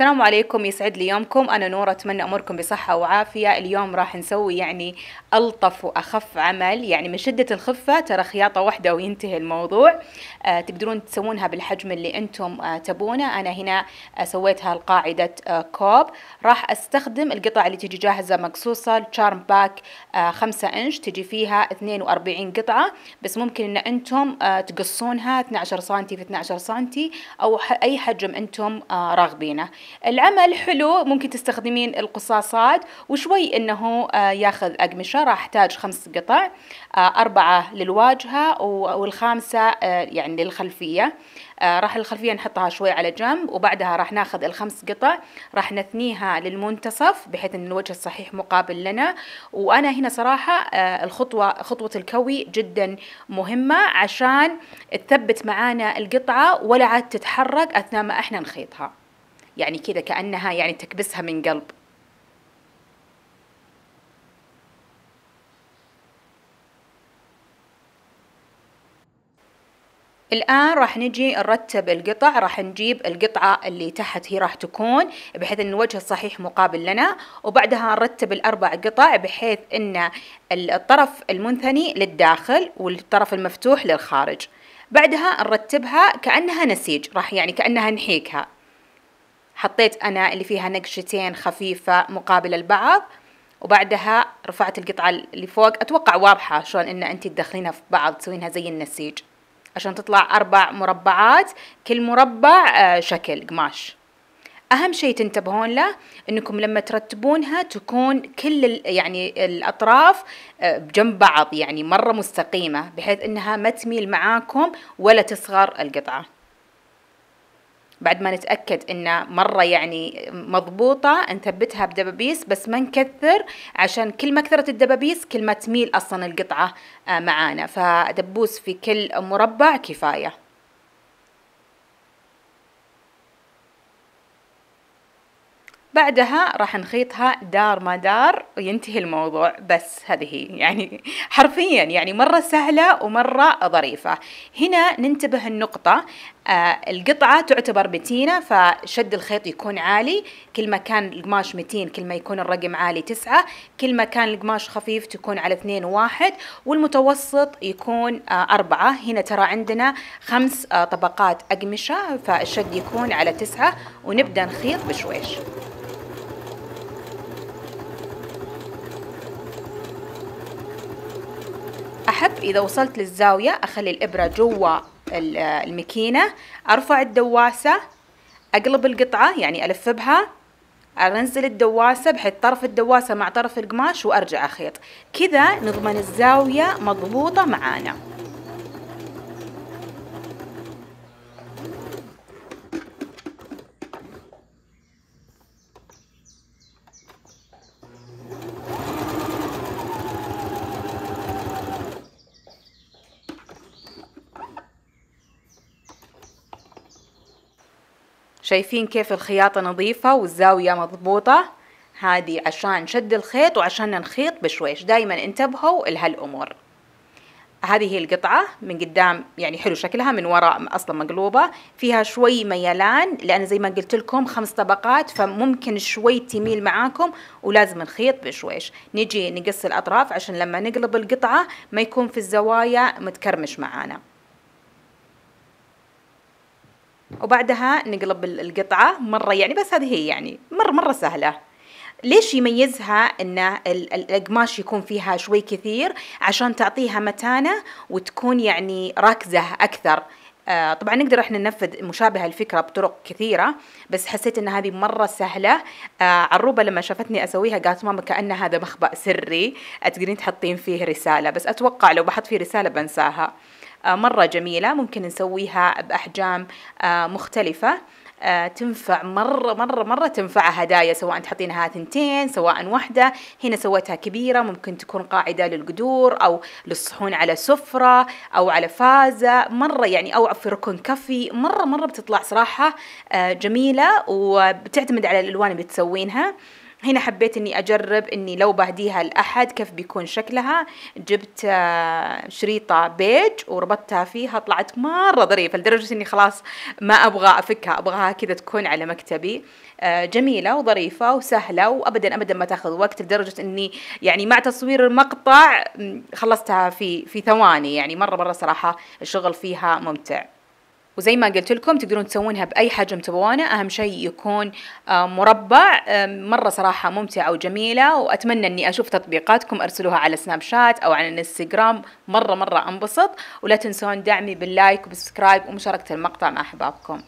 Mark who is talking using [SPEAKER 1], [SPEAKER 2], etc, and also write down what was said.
[SPEAKER 1] السلام عليكم، يسعد لي يومكم. أنا نورة، أتمنى أموركم بصحة وعافية. اليوم راح نسوي ألطف وأخف عمل، من شدة الخفة ترى خياطة واحدة وينتهي الموضوع. تقدرون تسوونها بالحجم اللي أنتم تبونه. أنا هنا سويتها القاعدة كوب. راح أستخدم القطع اللي تجي جاهزة مقصوصة، الشارم باك 5 إنش، تجي فيها 42 قطعة، بس ممكن أن أنتم تقصونها 12 سنتي في 12 سنتي أو أي حجم أنتم راغبينه. العمل حلو، ممكن تستخدمين القصاصات وشوي انه ياخذ اقمشة. راح احتاج 5 قطع، 4 للواجهة والخامسة للخلفية. راح الخلفية نحطها شوي على جنب، وبعدها راح ناخذ ال5 قطع، راح نثنيها للمنتصف بحيث ان الوجه الصحيح مقابل لنا. وانا هنا صراحة خطوة الكوي جدا مهمة عشان تثبت معانا القطعة ولا عاد تتحرك اثناء ما احنا نخيطها، كذا كأنها تكبسها من قلب. الآن راح نجي نرتب القطع. راح نجيب القطعة اللي تحت، هي راح تكون بحيث ان الوجه الصحيح مقابل لنا، وبعدها نرتب ال4 قطع بحيث ان الطرف المنثني للداخل والطرف المفتوح للخارج. بعدها نرتبها كأنها نسيج، راح كأنها نحيكها. حطيت أنا اللي فيها نقشتين خفيفة مقابل البعض، وبعدها رفعت القطعة اللي فوق. أتوقع واضحة شلون إن أنت تدخلينها في بعض، تسوينها زي النسيج عشان تطلع 4 مربعات، كل مربع شكل قماش. أهم شيء تنتبهون له إنكم لما ترتبونها تكون كل الأطراف بجنب بعض، مرة مستقيمة، بحيث إنها ما تميل معاكم ولا تصغر القطعة. بعد ما نتأكد إنه مرة مضبوطة، نثبتها بدبابيس بس ما نكثر، عشان كل ما كثرت الدبابيس كل ما تميل أصلا القطعة معانا، فدبوس في كل مربع كفاية. بعدها راح نخيطها دار ما دار وينتهي الموضوع. بس هذه هي حرفيا مرة سهلة ومرة ظريفة. هنا ننتبه النقطة، القطعة تعتبر متينة، فشد الخيط يكون عالي. كل ما كان القماش متين كل ما يكون الرقم عالي 9، كل ما كان القماش خفيف تكون على 2 و1، والمتوسط يكون 4. هنا ترى عندنا 5 طبقات أقمشة، فالشد يكون على 9، ونبدأ نخيط بشويش. أحب إذا وصلت للزاوية أخلي الإبرة جوا المكينة، أرفع الدواسة، أقلب القطعة ألف بها، أنزل الدواسة بحيث طرف الدواسة مع طرف القماش، وأرجع أخيط. كذا نضمن الزاوية مضبوطة معانا. شايفين كيف الخياطة نظيفة والزاوية مضبوطة؟ هذه عشان شد الخيط وعشان نخيط بشويش. دايما انتبهوا لهالأمور. هذه هي القطعة من قدام، حلو شكلها، من وراء أصلا مقلوبة، فيها شوي ميلان لأن زي ما قلت لكم 5 طبقات، فممكن شوي تميل معاكم ولازم نخيط بشويش. نجي نقص الأطراف عشان لما نقلب القطعة ما يكون في الزوايا متكرمش معانا. وبعدها نقلب القطعة مرة، بس هذه هي مرة سهلة. ليش يميزها ان القماش يكون فيها شوي كثير؟ عشان تعطيها متانة وتكون راكزة اكثر. طبعا نقدر احنا ننفذ مشابه الفكرة بطرق كثيرة، بس حسيت ان هذه مرة سهلة. عروبة لما شافتني اسويها قالت ماما كأن هذا مخبأ سري تقدرين تحطين فيه رسالة، بس اتوقع لو بحط فيه رسالة بنساها. مرة جميلة، ممكن نسويها بأحجام مختلفة. تنفع مرة تنفع هدايا، سواء تحطينها 2 سواء 1. هنا سويتها كبيرة، ممكن تكون قاعدة للقدور أو للصحون على سفرة أو على فازة، مرة أو في ركن كفي. مرة بتطلع صراحة جميلة، وبتعتمد على الألوان اللي بتسوينها. هنا حبيت اني اجرب اني لو بهديها لاحد كيف بيكون شكلها. جبت شريطة بيج وربطتها فيها، طلعت مرة ظريفة لدرجة اني خلاص ما ابغى افكها، ابغاها كذا تكون على مكتبي. جميلة وظريفة وسهلة، وابدا ابدا ما تاخذ وقت، لدرجة اني يعني مع تصوير المقطع خلصتها في ثواني. يعني مرة صراحة الشغل فيها ممتع. وزي ما قلت لكم تقدرون تسوونها بأي حجم تبغونه، أهم شيء يكون مربع. مرة صراحة ممتعة وجميلة، وأتمنى أني أشوف تطبيقاتكم، أرسلوها على سناب شات أو على الانستغرام، مرة أنبسط. ولا تنسون دعمي باللايك وبالسبسكرايب ومشاركة المقطع مع أحبابكم.